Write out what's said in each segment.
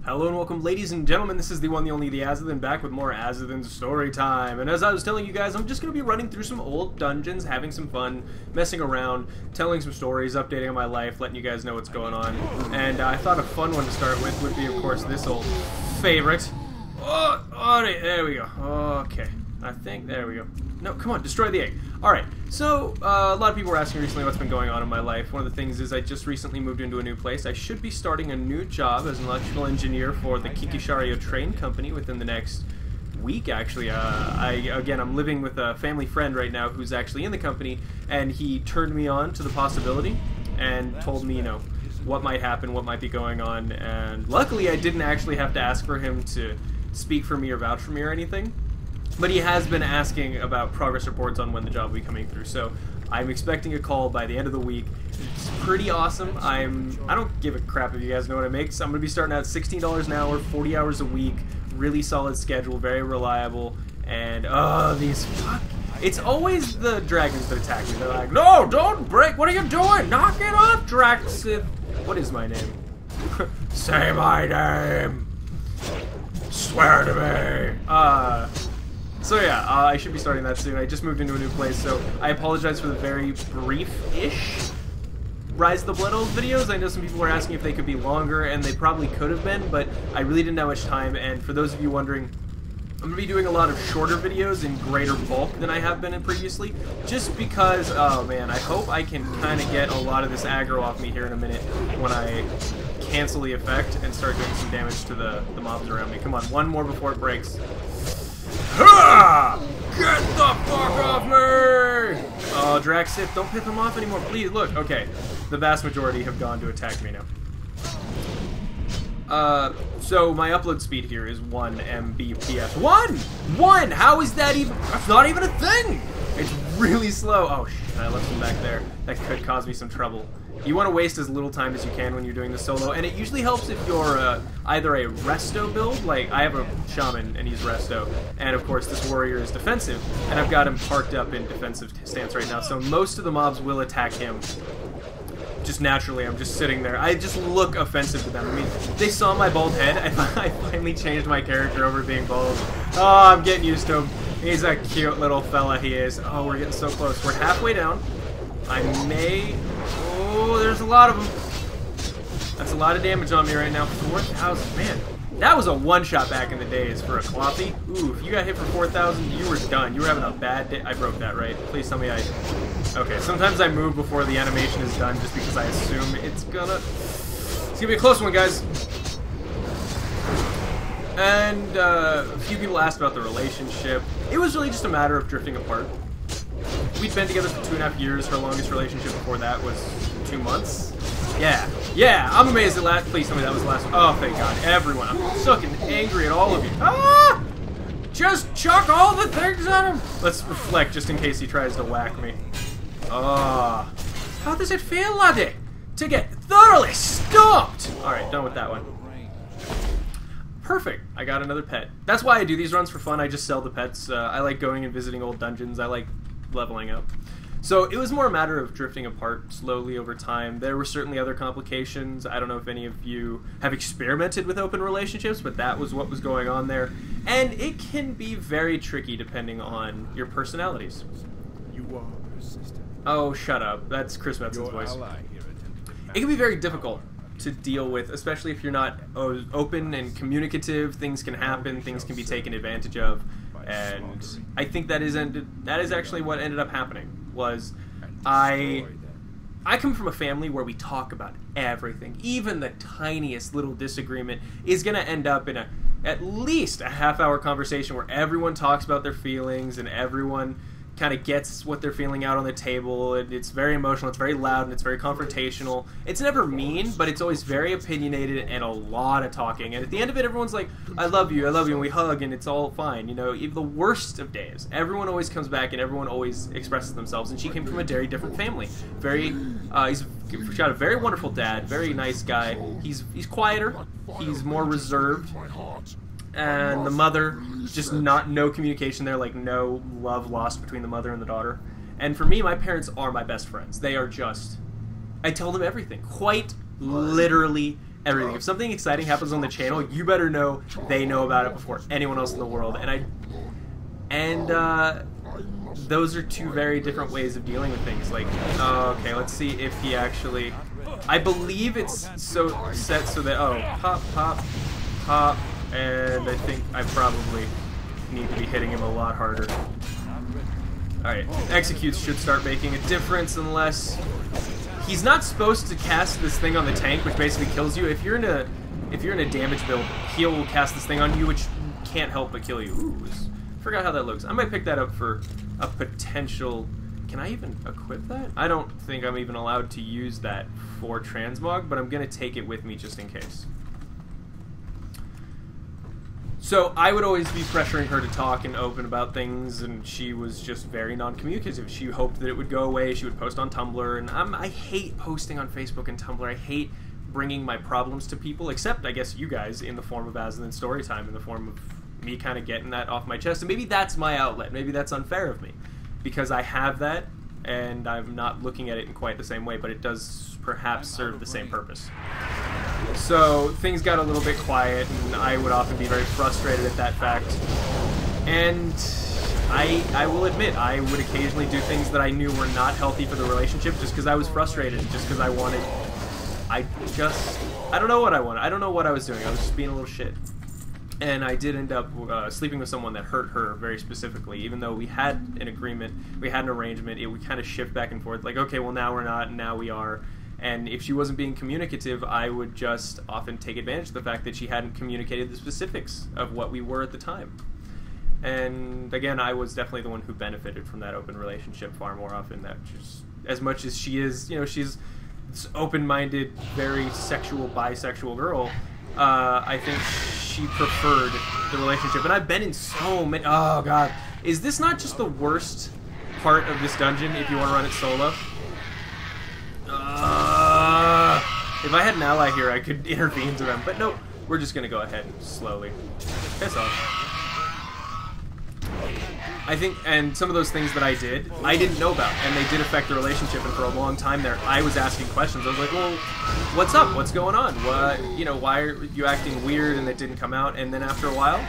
Hello and welcome, ladies and gentlemen. This is the one, the only, the Azothan, back with more Azothan story time. And as I was telling you guys, I'm just going to be running through some old dungeons, having some fun, messing around, telling some stories, updating on my life, letting you guys know what's going on. And I thought a fun one to start with would be, of course, this old favorite. There we go. Okay. I think, there we go. No, come on, destroy the egg. Alright, so, a lot of people were asking recently what's been going on in my life. One of the things is I just recently moved into a new place. I should be starting a new job as an electrical engineer for the Kikishario train company within the next week, actually. I'm living with a family friend right now who's actually in the company, and he turned me on to the possibility and told me, you know, what might happen, what might be going on, and luckily I didn't actually have to ask for him to speak for me or vouch for me or anything. But he has been asking about progress reports on when the job will be coming through, so I'm expecting a call by the end of the week. It's pretty awesome. I don't give a crap if you guys know what I make, so I'm going to be starting out at $16 an hour, 40 hours a week, really solid schedule, very reliable, and it's always the dragons that attack me. They're like, no, don't break, what are you doing? Knock it off, Drax. What is my name? Say my name. Swear to me. So yeah, I should be starting that soon. I just moved into a new place, so I apologize for the very brief-ish Rise of the Blood Elves videos. I know some people were asking if they could be longer, and they probably could have been, but I really didn't have much time, and for those of you wondering, I'm going to be doing a lot of shorter videos in greater bulk than I have been in previously, just because, oh man, I hope I can kind of get a lot of this aggro off me here in a minute when I cancel the effect and start doing some damage to the mobs around me. Come on, one more before it breaks. Ha! Get the fuck off me! Oh, Drax, don't pick them off anymore, please. Look, okay, the vast majority have gone to attack me now. So my upload speed here is 1 Mbps. One! How is that even? That's not even a thing! It's really slow. Oh shit, I left them back there. That could cause me some trouble. You want to waste as little time as you can when you're doing the solo, and it usually helps if you're either a resto build, like I have a shaman and he's resto, and of course this warrior is defensive, and I've got him parked up in defensive stance right now, so most of the mobs will attack him. Just naturally, I'm just sitting there. I just look offensive to them. I mean, they saw my bald head. I finally changed my character over being bald. Oh, I'm getting used to him. He's a cute little fella, he is. Oh, we're getting so close. We're halfway down. I may... Oh, there's a lot of them. That's a lot of damage on me right now. 4,000. Man, that was a one-shot back in the days for a cloppy. Ooh, if you got hit for 4,000, you were done. You were having a bad day. I broke that, right? Please tell me I... Okay, sometimes I move before the animation is done just because I assume it's gonna be a close one, guys. And a few people asked about the relationship. It was really just a matter of drifting apart. We'd been together for 2.5 years. Her longest relationship before that was 2 months. Yeah, I'm amazed at last. Please tell me that was the last one. Oh, thank God. Everyone. I'm so angry at all of you. Ah! Just chuck all the things at him! Let's reflect just in case he tries to whack me. Ah. How does it feel, laddie? To get thoroughly stomped! Alright, done with that one. Perfect. I got another pet. That's why I do these runs for fun. I just sell the pets. I like going and visiting old dungeons. I like leveling up. So it was more a matter of drifting apart slowly over time. There were certainly other complications. I don't know if any of you have experimented with open relationships, but that was what was going on there. And it can be very tricky depending on your personalities. You are persistent. Oh, shut up. That's Chris Metson's voice. It can be very difficult to deal with, especially if you're not open and communicative. Things can happen. Things can be taken advantage of. And I think that is actually what ended up happening. Was I come from a family where we talk about everything. Even the tiniest little disagreement is going to end up in at least a half-hour conversation where everyone talks about their feelings and everyone kind of gets what they're feeling out on the table. It's very emotional, it's very loud, and it's very confrontational. It's never mean, but it's always very opinionated and a lot of talking. And at the end of it, everyone's like, I love you, and we hug, and it's all fine. You know, even the worst of days, everyone always comes back and everyone always expresses themselves. And she came from a very different family. He's got a very wonderful dad, very nice guy. He's quieter, he's more reserved. And the mother, just no communication there, like no love lost between the mother and the daughter. And for me, my parents are my best friends. They are just, I tell them everything, quite literally everything. If something exciting happens on the channel, you better know they know about it before anyone else in the world. And those are two very different ways of dealing with things. Like, okay, let's see if he actually... I believe it's so set so that, pop, pop, pop, and I think I probably need to be hitting him a lot harder. Alright, executes should start making a difference unless... He's not supposed to cast this thing on the tank, which basically kills you. If you're in a damage build, he'll cast this thing on you, which can't help but kill you. Ooh, forgot how that looks. I might pick that up for a potential... Can I even equip that? I don't think I'm even allowed to use that for transmog, but I'm going to take it with me just in case. So I would always be pressuring her to talk and open about things, and she was just very non-communicative. She hoped that it would go away. She would post on Tumblr, and I hate posting on Facebook and Tumblr. I hate bringing my problems to people, except, I guess, you guys, in the form of Azothan Storytime, in the form of me kind of getting that off my chest. And maybe that's my outlet. Maybe that's unfair of me, because I have that, and I'm not looking at it in quite the same way, but it does perhaps serve the same purpose. So things got a little bit quiet, and I would often be very frustrated at that fact. And I will admit, I would occasionally do things that I knew were not healthy for the relationship just because I was frustrated, just because I don't know what I wanted. I don't know what I was doing. I was just being a little shit. And I did end up sleeping with someone that hurt her very specifically. Even though we had an agreement, we had an arrangement, we kind of shift back and forth. Like, okay, well, now we're not, and now we are. And if she wasn't being communicative, I would just often take advantage of the fact that she hadn't communicated the specifics of what we were at the time. And again, I was definitely the one who benefited from that open relationship far more often. That just, as much as she is, she's this open-minded, very sexual, bisexual girl, I think she preferred the relationship. And I've been in so many... Oh, God. Is this not just the worst part of this dungeon if you want to run it solo? If I had an ally here, I could intervene to them. But nope, we're just going to go ahead and slowly piss off. I think, and some of those things that I didn't know about, and they did affect the relationship, and for a long time there, I was asking questions. I was like, well, what's up? What's going on? What, why are you acting weird? And it didn't come out. And then after a while,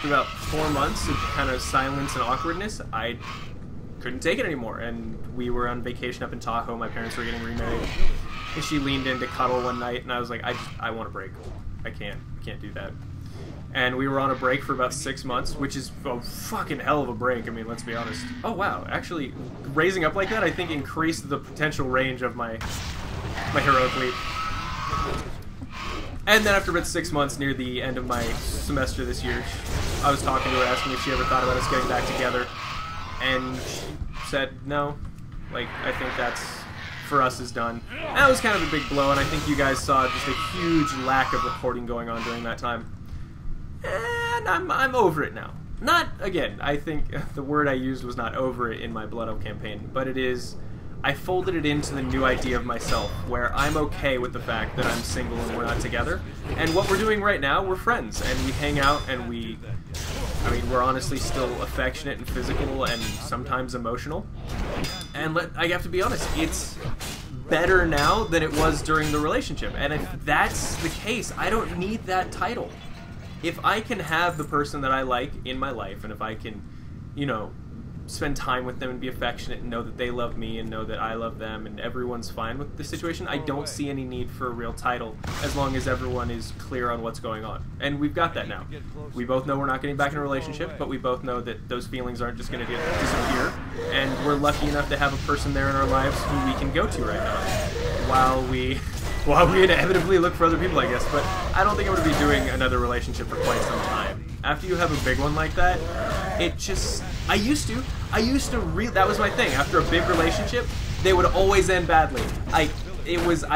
for about 4 months of kind of silence and awkwardness, I couldn't take it anymore. And we were on vacation up in Tahoe. My parents were getting remarried. And she leaned in to cuddle one night, and I was like, I want a break. I can't do that. And we were on a break for about 6 months, which is a fucking hell of a break. I mean, let's be honest. Oh, wow. Actually, raising up like that, I think, increased the potential range of my heroic leap. And then after about 6 months, near the end of my semester this year, I was talking to her, asking if she ever thought about us getting back together. And she said, no. Like, I think that's, for us, is done. And that was kind of a big blow, and I think you guys saw just a huge lack of reporting going on during that time. And I'm over it now. Not, again, I think the word I used was not over it in my Blood Elf campaign, but it is, I folded it into the new idea of myself, where I'm okay with the fact that I'm single and we're not together. And what we're doing right now, we're friends, and we hang out, and we're honestly still affectionate and physical and sometimes emotional. And I have to be honest, it's better now than it was during the relationship. And if that's the case, I don't need that title. If I can have the person that I like in my life, and if I can, spend time with them and be affectionate and know that they love me and know that I love them and everyone's fine with the situation, I don't see any need for a real title as long as everyone is clear on what's going on. And we've got that now. We both know we're not getting back in a relationship, but we both know that those feelings aren't just going to disappear. And we're lucky enough to have a person there in our lives who we can go to right now while we inevitably look for other people, I guess. But I don't think I'm going to be doing another relationship for quite some time. After you have a big one like that, it just... I used to that was my thing. After a big relationship, they would always end badly. I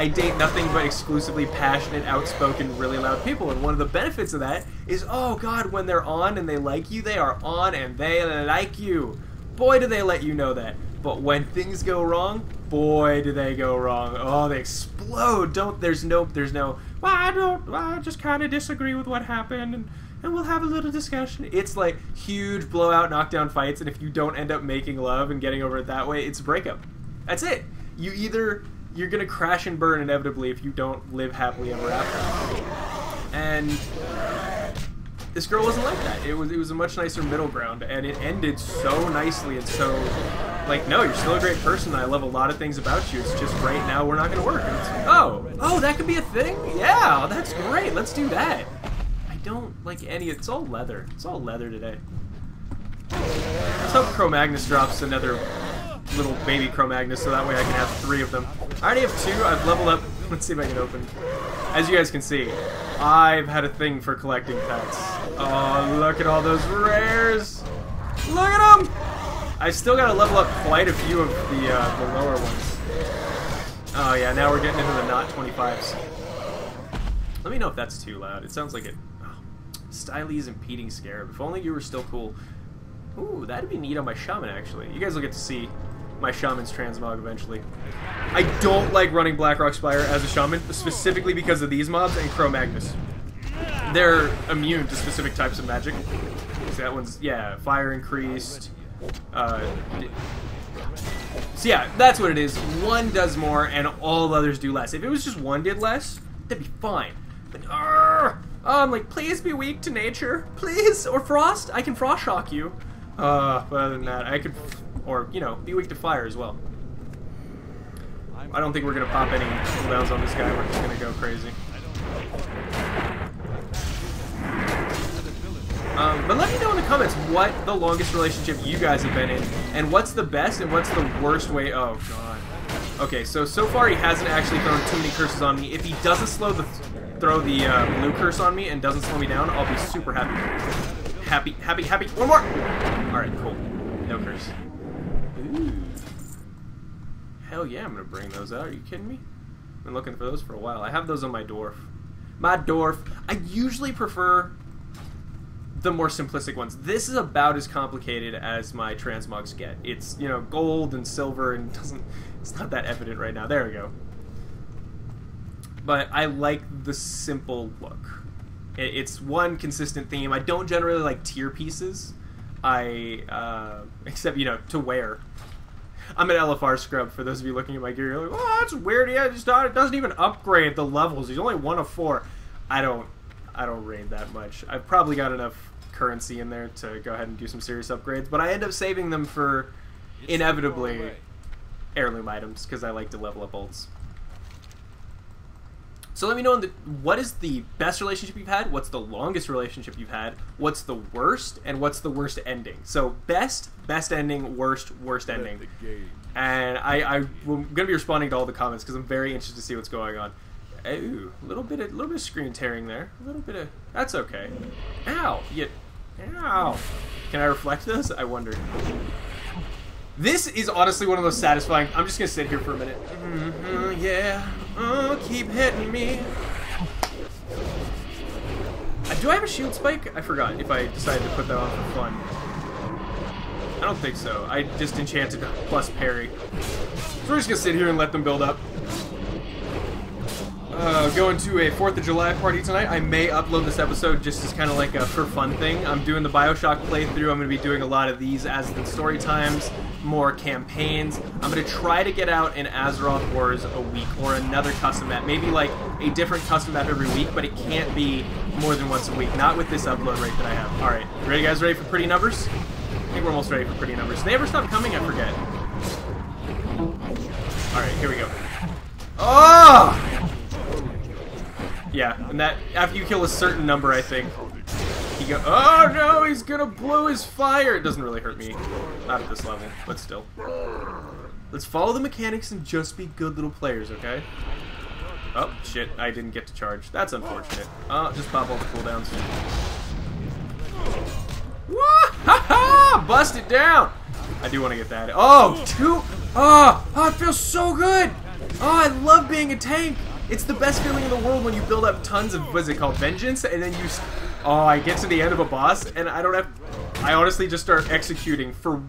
date nothing but exclusively passionate, outspoken, really loud people. And one of the benefits of that is, oh God, when they're on and they like you, they are on and they like you. Boy, do they let you know that. But when things go wrong, boy, do they go wrong. Oh, they explode. There's no, well, I just kind of disagree with what happened, and we'll have a little discussion. It's like huge blowout, knockdown fights, and if you don't end up making love and getting over it that way, it's a breakup. That's it. You either you're gonna crash and burn inevitably if you don't live happily ever after. And this girl wasn't like that. It was a much nicer middle ground, and it ended so nicely and so like, no, you're still a great person. I love a lot of things about you. It's just right now we're not gonna work. And it's, oh, that could be a thing. Yeah, that's great. Let's do that. I don't like any. It's all leather. It's all leather today. Let's hope Cro-Magnus drops another little baby Cro-Magnus so that way I can have 3 of them. I already have 2. I've leveled up. Let's see if I can open. As you guys can see, I've had a thing for collecting pets. Oh, look at all those rares. Look at them. I still got to level up quite a few of the lower ones. Oh yeah, now we're getting into the not 25s. Let me know if that's too loud. It sounds like it. Oh, Stylies impeding Scarab. If only you were still cool. Ooh, that'd be neat on my shaman, actually. You guys will get to see my shaman's transmog eventually. I don't like running Blackrock Spire as a shaman, specifically because of these mobs and Cro-Magnus. They're immune to specific types of magic. So that one's, yeah, fire increased. So yeah, that's what it is. One does more and all others do less. If it was just one did less, that'd be fine. But, I'm like, please be weak to nature. Please. Or frost. I can frost shock you. But other than that, I could, or, you know, be weak to fire as well. I don't think we're going to pop any cooldowns on this guy. We're just going to go crazy. But let me know in the comments what the longest relationship you guys have been in, and what's the best and what's the worst way. Oh, God. Okay, so far he hasn't actually thrown too many curses on me. If he doesn't throw the blue curse on me and doesn't slow me down, I'll be super happy. Happy. One more! Alright, cool. No curse. Ooh. Hell yeah, I'm gonna bring those out. Are you kidding me? I've been looking for those for a while. I have those on my dwarf. I usually prefer the more simplistic ones. This is about as complicated as my transmogs get. It's, you know, gold and silver and it's not that evident right now. There we go. But I like the simple look. It's one consistent theme. I don't generally like tier pieces. Except, you know, to wear. I'm an LFR scrub, for those of you looking at my gear. You're like, oh, that's weird. Yeah, it doesn't even upgrade the levels. He's only 1 of 4. I don't raid that much. I've probably got enough currency in there to go ahead and do some serious upgrades, but I end up saving them for, inevitably, heirloom items, because I like to level up ults. So let me know what is the best relationship you've had, what's the longest relationship you've had, what's the worst, and what's the worst ending. So best ending, worst ending. And I'm going to be responding to all the comments because I'm very interested to see what's going on. Ooh, a little bit of screen tearing there. A little bit of... That's okay. Ow! Ow! Can I reflect this? I wonder. This is honestly one of those satisfying... I'm just going to sit here for a minute. Yeah. Oh, keep hitting me. Do I have a shield spike? I forgot if I decided to put that on for fun. I don't think so. I just enchanted plus parry. So we're just going to sit here and let them build up. Going to a 4th of July party tonight. I may upload this episode just as kind of like a for fun thing. I'm doing the Bioshock playthrough. I'm going to be doing a lot of these Azothan story times, more campaigns. I'm going to try to get out an Azeroth Wars a week or another custom map. Maybe like a different custom map every week, but it can't be more than once a week. Not with this upload rate that I have. Alright, ready guys? Ready for pretty numbers? I think we're almost ready for pretty numbers. They ever stop coming? I forget. Alright, here we go. Oh! Yeah, and that after you kill a certain number, I think he go. Oh no, he's gonna blow his fire. It doesn't really hurt me, not at this level, but still. Let's follow the mechanics and just be good little players, okay? Oh shit, I didn't get to charge. That's unfortunate. Just pop all the cooldowns. Wah! Ha ha! Bust it down. I do want to get that. Oh, 2. Oh, it feels so good. Oh, I love being a tank. It's the best feeling in the world when you build up tons of, what's it called, vengeance, and then you, I get to the end of a boss, and I honestly just start executing for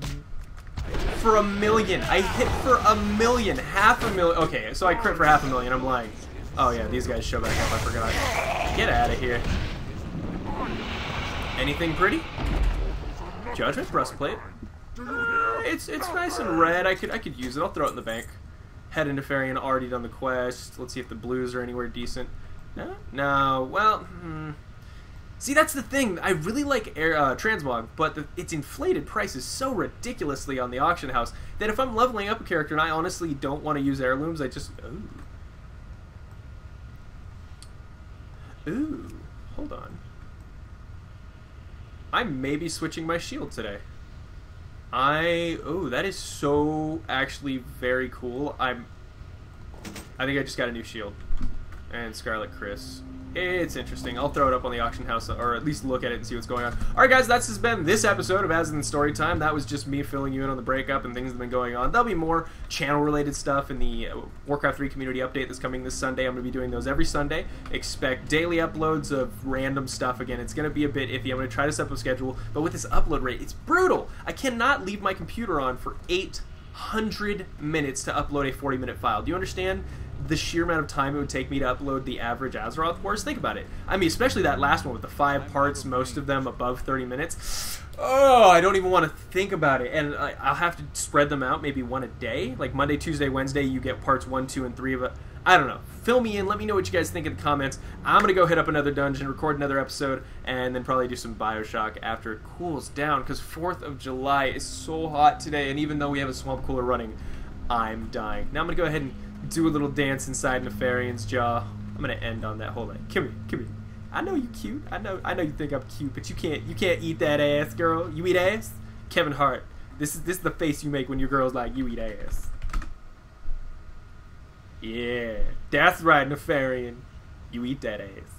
a million. I hit for a million, half a million. Okay, so I crit for half a million, I'm lying. Oh yeah, these guys show back up, I forgot. Get out of here. Anything pretty? Judgment breastplate. It's nice and red, I could use it, I'll throw it in the bank. Head into Farian, already done the quest. Let's see if the blues are anywhere decent. No? No. Well, see, that's the thing. I really like transmog, but its inflated price is so ridiculously on the auction house that if I'm leveling up a character and I honestly don't want to use heirlooms, I just... Ooh. Hold on. I may be switching my shield today. Oh, that is so actually very cool. I think I just got a new shield. And Scarlet Chris. It's interesting. I'll throw it up on the auction house, or at least look at it and see what's going on. Alright guys, that's just been this episode of Azothan Storytime. That was just me filling you in on the breakup and things that have been going on. There'll be more channel-related stuff in the Warcraft 3 community update that's coming this Sunday. I'm going to be doing those every Sunday. Expect daily uploads of random stuff. Again, it's going to be a bit iffy. I'm going to try to set up a schedule, but with this upload rate, it's brutal. I cannot leave my computer on for 800 minutes to upload a 40-minute file. Do you understand the sheer amount of time it would take me to upload the average Azeroth Wars? Think about it. I mean, especially that last one with the 5 parts, most of them above 30 minutes. Oh, I don't even want to think about it. And I'll have to spread them out, maybe one a day. Like Monday, Tuesday, Wednesday, you get parts 1, 2, and 3 of it. I don't know. Fill me in. Let me know what you guys think in the comments. I'm going to go hit up another dungeon, record another episode, and then probably do some Bioshock after it cools down, because 4th of July is so hot today, and even though we have a swamp cooler running, I'm dying. Now I'm going to go ahead and do a little dance inside Nefarian's jaw. I'm gonna end on that. Hold on. Come here, come here. I know you cute. I know you think I'm cute, but you can't eat that ass, girl. You eat ass? Kevin Hart. This is the face you make when your girl's like, you eat ass. Yeah, that's right, Nefarian. You eat that ass.